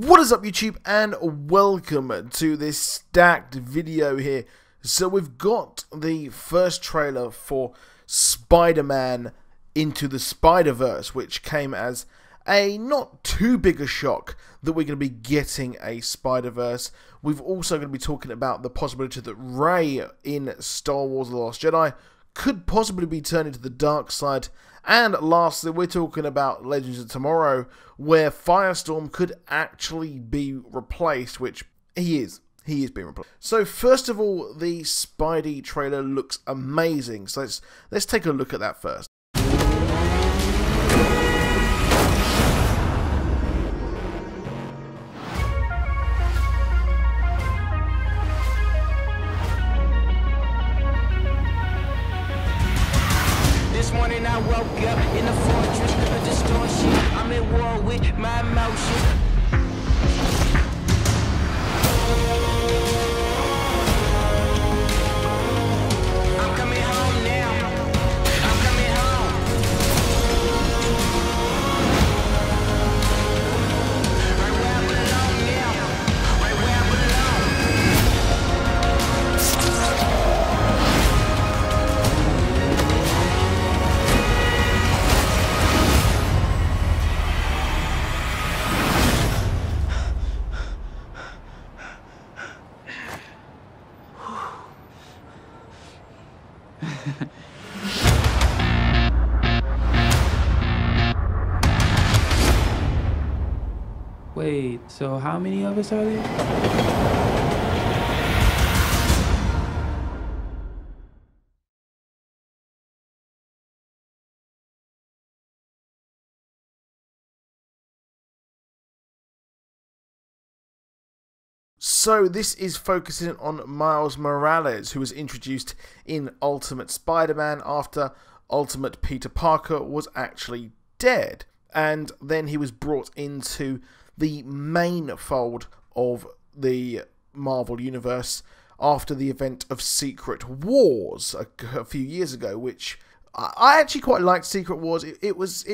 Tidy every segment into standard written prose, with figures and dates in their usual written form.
What is up, YouTube, and welcome to this stacked video here. So we've got the first trailer for Spider-Man Into the Spider-Verse, which came as a not too big a shock that we're going to be getting a Spider-Verse. We've also going to be talking about the possibility that Rey in Star Wars The Last Jedi could possibly be turned into the dark side. And lastly, we're talking about Legends of Tomorrow, where Firestorm could actually be replaced, which he is being replaced. So first of all, the Spidey trailer looks amazing. So let's take a look at that first. This morning I woke up in the fortress of distortion. I'm at war with my emotions. I'm coming home now. I'm coming home. Right where I belong now. Right where I belong. Wait, so how many of us are there? So this is focusing on Miles Morales, who was introduced in Ultimate Spider-Man after Ultimate Peter Parker was actually dead. And then he was brought into the main fold of the Marvel Universe after the event of Secret Wars a few years ago, which I actually quite liked. Secret Wars. It was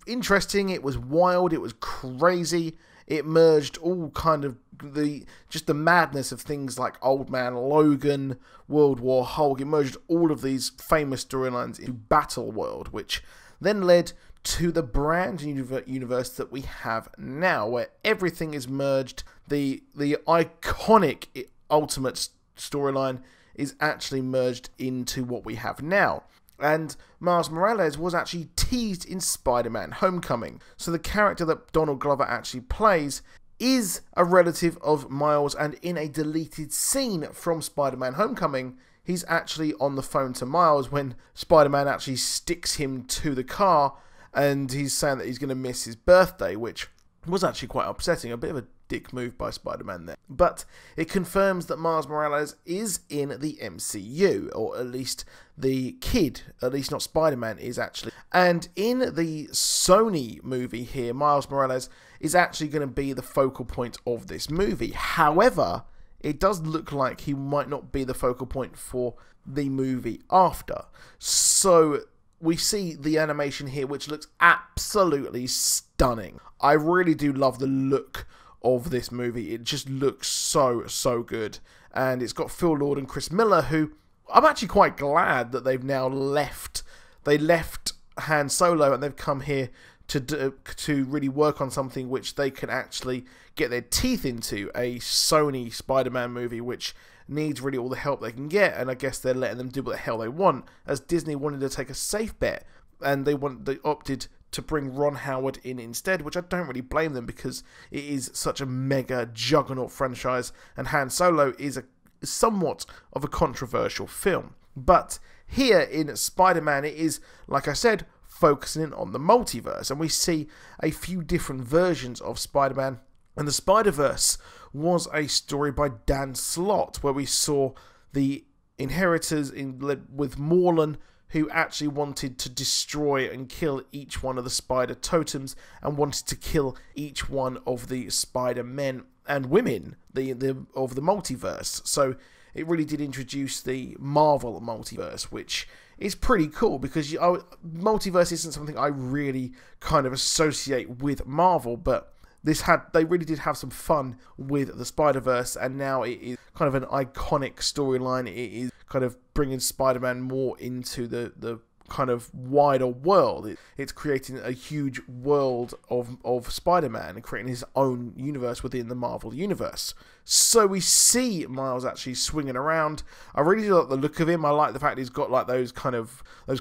interesting, it was wild, it was crazy. It merged all kind of the madness of things like Old Man Logan, World War Hulk. It merged all of these famous storylines into Battle World, which then led to the brand new universe that we have now, where everything is merged. The iconic Ultimate storyline is actually merged into what we have now. And Miles Morales was actually teased in Spider-Man Homecoming. So the character that Donald Glover actually plays is a relative of Miles, and in a deleted scene from Spider-Man Homecoming, he's actually on the phone to Miles when Spider-Man actually sticks him to the car, and he's saying that he's going to miss his birthday, which was actually quite upsetting. A bit of a dick move by Spider-Man there. But it confirms that Miles Morales is in the MCU, or at least the kid, at least not Spider-Man, is actually. And in the Sony movie here, Miles Morales is actually going to be the focal point of this movie. However, it does look like he might not be the focal point for the movie after. So we see the animation here, which looks absolutely stunning. I really do love the look of this movie. It just looks so good, and it's got Phil Lord and Chris Miller, who I'm actually quite glad that they've now left. They left Han Solo and they've come here to really work on something which they can actually get their teeth into, a Sony Spider-Man movie which needs really all the help they can get, and I guess they're letting them do what the hell they want, as Disney wanted to take a safe bet and they opted to bring Ron Howard in instead, which I don't really blame them, because it is such a mega juggernaut franchise, and Han Solo is somewhat of a controversial film. But here in Spider-Man, it is, like I said, focusing on the multiverse, and we see a few different versions of Spider-Man. And the SpiderVerse was a story by Dan Slott, where we saw the Inheritors with Morlan, who actually wanted to destroy and kill each one of the spider totems, and wanted to kill each one of the Spider-Men and women of the multiverse. So it really did introduce the Marvel multiverse, which is pretty cool, because multiverse isn't something I really kind of associate with Marvel, but they really did have some fun with the Spider-Verse, and now it is kind of an iconic storyline. It is kind of bringing Spider-Man more into the kind of wider world. It's creating a huge world of Spider-Man and creating his own universe within the Marvel universe. So we see Miles actually swinging around. I really do like the look of him. I like the fact he's got like those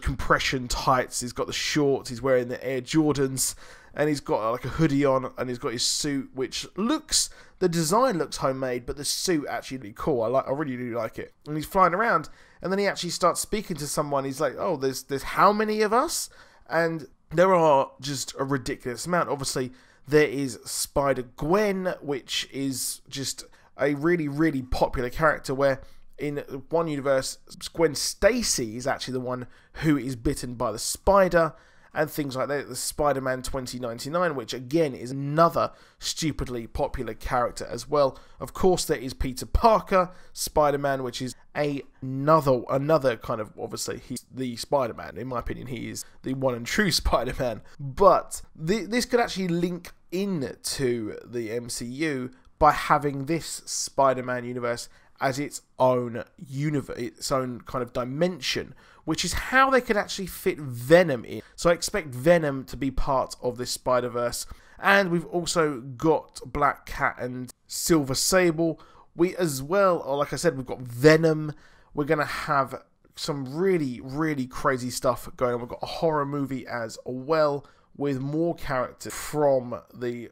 compression tights. He's got the shorts. He's wearing the Air Jordans, and he's got like a hoodie on, and he's got his suit, which the design looks homemade, but the suit actually really cool. I really do like it. And he's flying around, and then he actually starts speaking to someone. He's like, "Oh, there's how many of us?" And there are just a ridiculous amount. Obviously, there is Spider-Gwen, which is just a really, really popular character, where in one universe, Gwen Stacy is actually the one who is bitten by the spider, and things like that. The Spider-Man 2099, which again is another stupidly popular character as well. Of course, there is Peter Parker, Spider-Man, which is another kind of, obviously, he's the Spider-Man. In my opinion, he is the one and true Spider-Man. But this could actually link into the MCU by having this Spider-Man universe as its own universe, its own kind of dimension, which is how they could actually fit Venom in. So I expect Venom to be part of this Spider-Verse. And we've also got Black Cat and Silver Sable. We as well, or like I said, we've got Venom. We're going to have some really, really crazy stuff going on. We've got a horror movie as well, with more characters from the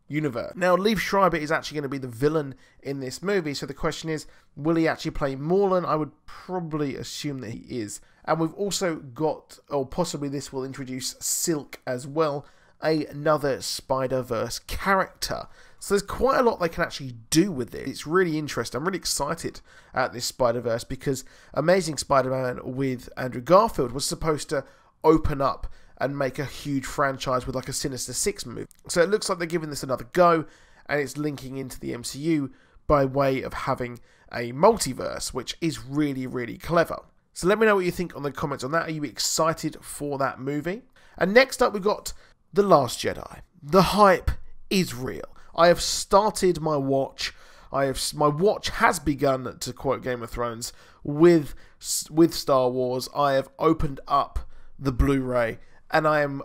universe. Now, Liev Schreiber is actually going to be the villain in this movie, so the question is, will he actually play Morlun? I would probably assume that he is. And we've also got, or possibly this will introduce Silk as well, another Spider-Verse character. So there's quite a lot they can actually do with it. It's really interesting. I'm really excited at this Spider-Verse, because Amazing Spider-Man with Andrew Garfield was supposed to open up and make a huge franchise with like a Sinister Six movie. So it looks like they're giving this another go, and it's linking into the MCU by way of having a multiverse, which is really, really clever. So let me know what you think on the comments on that. Are you excited for that movie? And next up, we've got The Last Jedi. The hype is real. I have started my watch. My watch has begun, to quote Game of Thrones, with Star Wars. I have opened up the Blu-ray, and I'm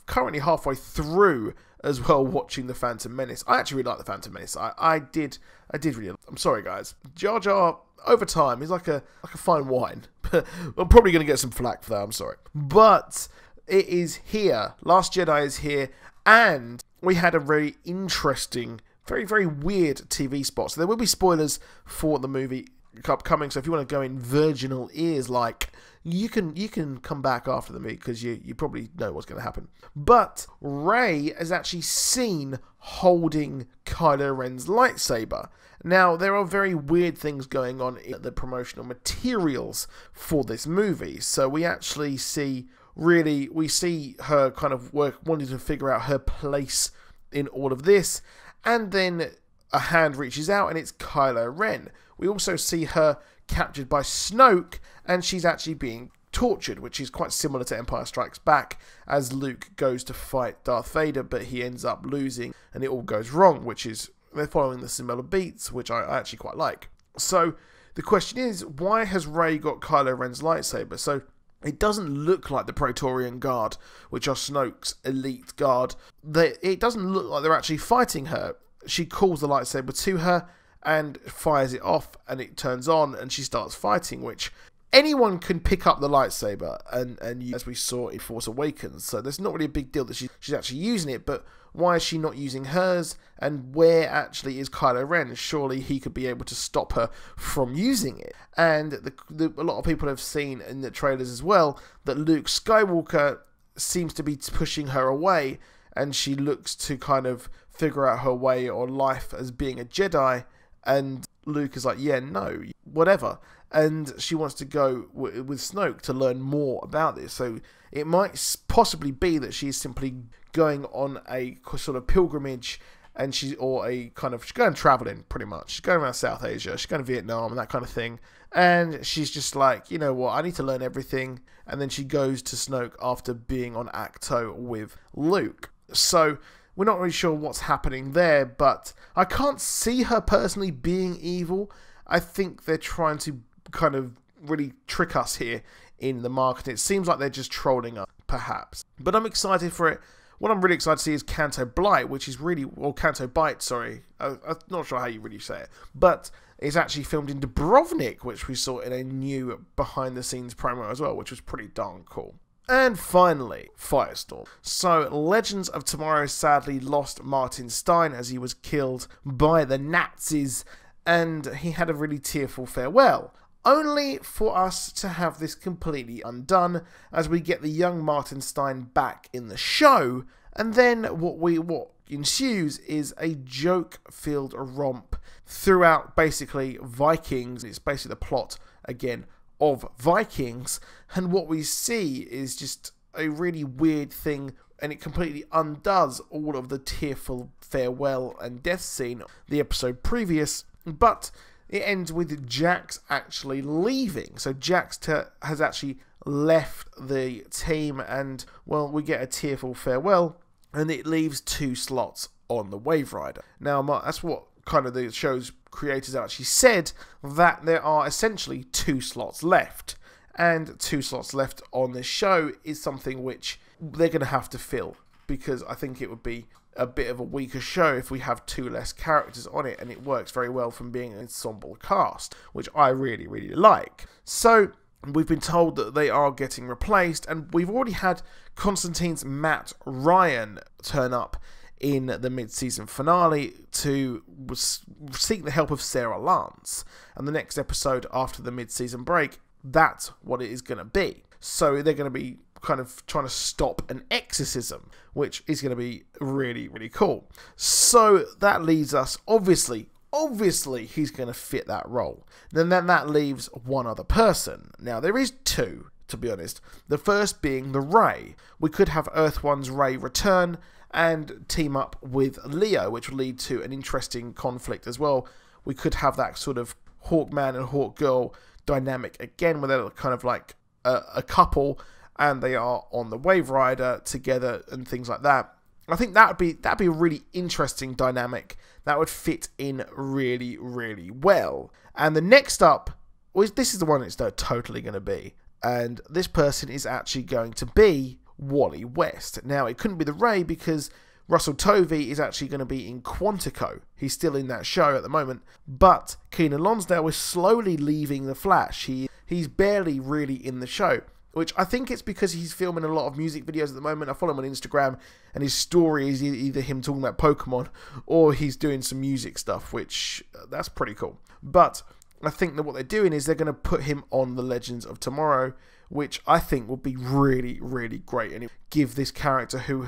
currently halfway through as well watching The Phantom Menace. I actually really like The Phantom Menace. I did really. I'm sorry, guys. Jar Jar over time is like a fine wine. I'm probably going to get some flack for that. I'm sorry, but it is here. Last Jedi is here, and we had a very interesting, very, very weird TV spot. So there will be spoilers for the movie upcoming. So if you want to go in virginal ears, like, you can come back after the movie, because you probably know what's going to happen. But Rey is actually seen holding Kylo Ren's lightsaber. Now, there are very weird things going on in the promotional materials for this movie. So we actually see her kind of wanting to figure out her place in all of this, and then a hand reaches out and it's Kylo Ren. We also see her captured by Snoke, and she's actually being tortured, which is quite similar to Empire Strikes Back, as Luke goes to fight Darth Vader, but he ends up losing and it all goes wrong, which is, they're following the similar beats, which I actually quite like. So the question is, why has Rey got Kylo Ren's lightsaber? So it doesn't look like the Praetorian Guard, which are Snoke's elite guard. It doesn't look like they're actually fighting her. She calls the lightsaber to her and fires it off, and it turns on, and she starts fighting, which anyone can pick up the lightsaber and use, as we saw in Force Awakens. So there's not really a big deal that she's actually using it, but why is she not using hers? And where actually is Kylo Ren? Surely he could be able to stop her from using it. And a lot of people have seen in the trailers as well that Luke Skywalker seems to be pushing her away, and she looks to kind of figure out her way or life as being a Jedi. And Luke is like, yeah, no, whatever. And she wants to go with Snoke to learn more about this. So it might possibly be that she's simply going on a sort of pilgrimage, and she's going traveling pretty much. She's going around South Asia, she's going to Vietnam and that kind of thing. And she's just like, you know what, I need to learn everything. And then she goes to Snoke after being on Acto with Luke. So we're not really sure what's happening there, but I can't see her personally being evil. I think they're trying to kind of really trick us here in the marketing. It seems like they're just trolling us, perhaps. But I'm excited for it. What I'm really excited to see is Canto Blight, which is really, or Canto Bite, sorry. I'm not sure how you really say it. But it's actually filmed in Dubrovnik, which we saw in a new behind-the-scenes promo as well, which was pretty darn cool. And finally, Firestorm. So, Legends of Tomorrow sadly lost Martin Stein as he was killed by the Nazis, and he had a really tearful farewell. Only for us to have this completely undone as we get the young Martin Stein back in the show, and then what ensues is a joke-filled romp throughout basically Vikings. It's basically the plot again of Vikings, and what we see is just a really weird thing, and it completely undoes all of the tearful farewell and death scene the episode previous, but it ends with Jax actually leaving. So Jax has actually left the team, and, well, we get a tearful farewell, and it leaves 2 slots on the Wave Rider. Now, that's what kind of the show's creators actually said, that there are essentially 2 slots left. And 2 slots left on this show is something which they're going to have to fill, because I think it would be a bit of a weaker show if we have 2 less characters on it, and it works very well from being an ensemble cast, which I really, really like. So, we've been told that they are getting replaced, and we've already had Constantine's Matt Ryan turn up in the mid-season finale to seek the help of Sarah Lance. And the next episode after the mid-season break, that's what it is going to be. So they're going to be kind of trying to stop an exorcism, which is going to be really, really cool. So that leaves us, obviously he's going to fit that role. Then that leaves one other person. Now there is 2, to be honest. The first being the Rey. We could have Earth One's Rey return and team up with Leo, which will lead to an interesting conflict as well. We could have that sort of Hawkman and Hawkgirl dynamic again, where they're kind of like a couple, and they are on the Wave Rider together and things like that. I think that'd be a really interesting dynamic that would fit in really, really well. And the next up, this is the one it's totally going to be, and this person is actually going to be Wally West. Now, it couldn't be the Rey because Russell Tovey is actually going to be in Quantico. He's still in that show at the moment, but Keenan Lonsdale is slowly leaving The Flash. He's barely really in the show, which I think it's because he's filming a lot of music videos at the moment. I follow him on Instagram, and his story is either him talking about Pokemon or he's doing some music stuff, which that's pretty cool. But I think that what they're doing is they're going to put him on the Legends of Tomorrow, which I think will be really, really great, and it will give this character who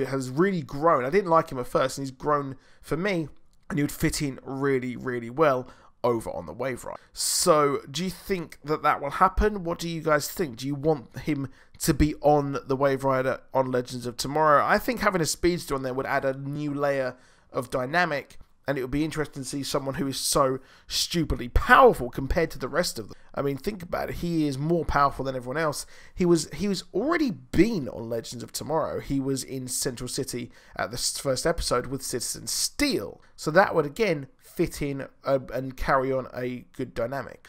has really grown. I didn't like him at first, and he's grown for me, and he would fit in really, really well over on the Wave Rider. So, do you think that will happen? What do you guys think? Do you want him to be on the Wave Rider on Legends of Tomorrow? I think having a speedster on there would add a new layer of dynamic, and it would be interesting to see someone who is so stupidly powerful compared to the rest of them. I mean, think about it. He is more powerful than everyone else. He was already been on Legends of Tomorrow. He was in Central City at the first episode with Citizen Steel. So that would, again, fit in and carry on a good dynamic.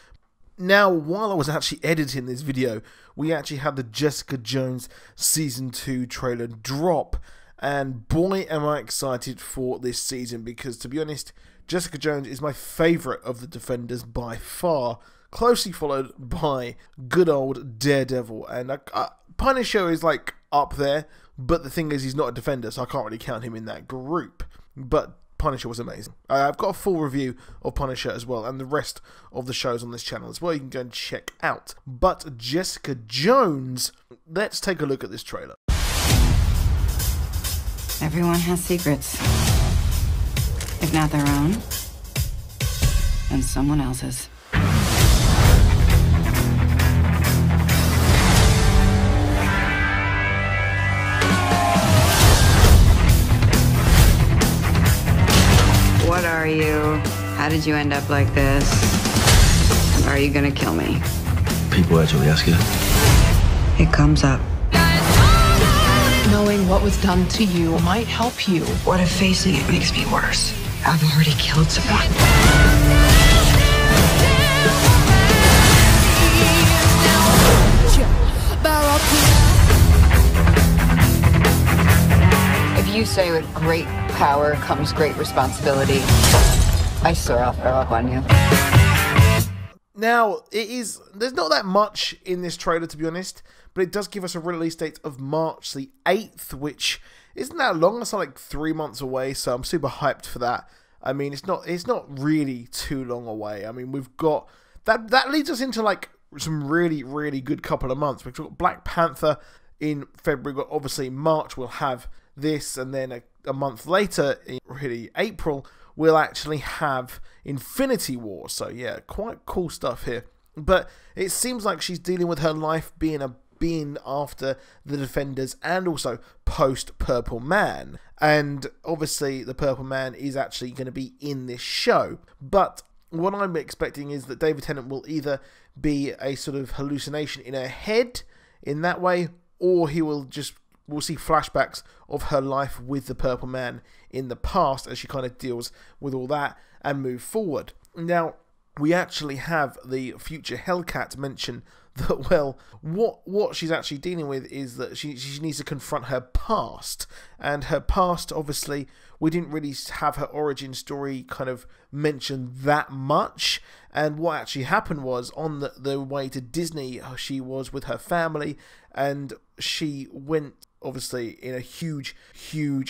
Now, while I was actually editing this video, we actually had the Jessica Jones Season 2 trailer drop. And boy, am I excited for this season, because, to be honest, Jessica Jones is my favourite of the Defenders by far, closely followed by good old Daredevil. And Punisher is, like, up there, but the thing is, he's not a Defender, so I can't really count him in that group. But Punisher was amazing. I've got a full review of Punisher as well, and the rest of the shows on this channel as well, you can go and check out. But Jessica Jones, let's take a look at this trailer. Everyone has secrets. If not their own, then someone else's. What are you? How did you end up like this? Are you gonna kill me? People actually ask you. It comes up. Knowing what was done to you might help you. What if facing it makes me worse? I've already killed someone. If you say with great power comes great responsibility, I swear I'll throw up on you. Now, there's not that much in this trailer, to be honest, but it does give us a release date of March the 8th, which isn't that long. It's like 3 months away, so I'm super hyped for that. I mean, it's not really too long away. I mean, we've got that leads us into like some really, really good couple of months. We've got Black Panther in February. We've got, obviously, March we'll have this, and then a month later, in really April, we'll actually have Infinity War. So yeah, quite cool stuff here. But it seems like she's dealing with her life being after the Defenders and also post Purple Man. And obviously the Purple Man is actually going to be in this show. But what I'm expecting is that David Tennant will either be a sort of hallucination in her head in that way, or we'll see flashbacks of her life with the Purple Man in the past as she kind of deals with all that and move forward. Now, we actually have the future Hellcat mention that, well, what she's actually dealing with is that she needs to confront her past. And her past, obviously, we didn't really have her origin story kind of mentioned that much. And what actually happened was, on the way to Disney, she was with her family, and she went, obviously, in a huge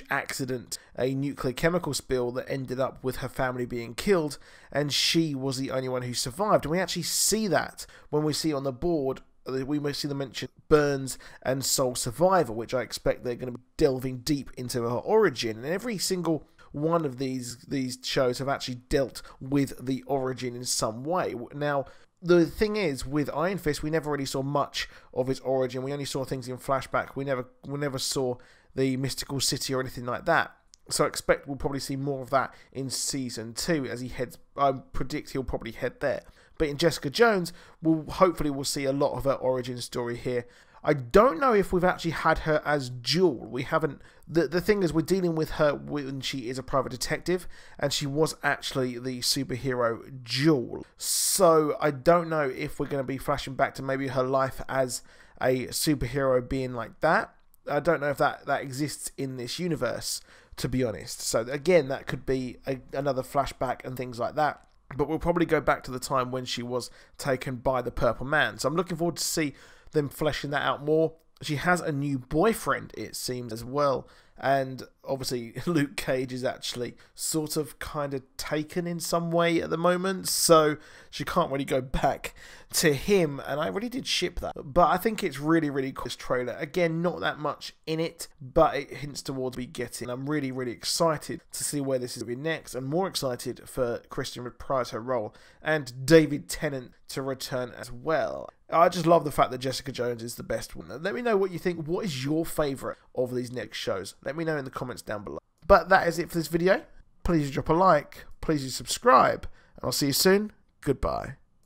accident, a nuclear chemical spill that ended up with her family being killed, and she was the only one who survived. And we actually see that when we see on the board, we may see them mention Burns and Soul Survivor, which I expect they're going to be delving deep into her origin. And every single one of these shows have actually dealt with the origin in some way. Now, the thing is, with Iron Fist, we never really saw much of his origin. We only saw things in flashback. We never saw the mystical city or anything like that. So I expect we'll probably see more of that in Season 2 as he heads. I predict he'll probably head there. But in Jessica Jones, hopefully we'll see a lot of her origin story here. I don't know if we've actually had her as Jewel. We haven't. The thing is, we're dealing with her when she is a private detective, and she was actually the superhero Jewel. So I don't know if we're going to be flashing back to maybe her life as a superhero being like that. I don't know if that exists in this universe, to be honest. So again, that could be another flashback and things like that. But we'll probably go back to the time when she was taken by the Purple Man. So I'm looking forward to see them fleshing that out more. She has a new boyfriend, it seems, as well. And obviously Luke Cage is actually sort of kind of taken in some way at the moment, so she can't really go back to him, and I really did ship that. But I think it's really, really cool, this trailer. Again, not that much in it, but it hints towards me getting. I'm really, really excited to see where this is going to be next, and more excited for Kristen to reprise her role and David Tennant to return as well. I just love the fact that Jessica Jones is the best one. Let me know what you think. What is your favourite of these next shows? Let me know in the comments down below. But that is it for this video. Please drop a like. Please subscribe. And I'll see you soon. Goodbye.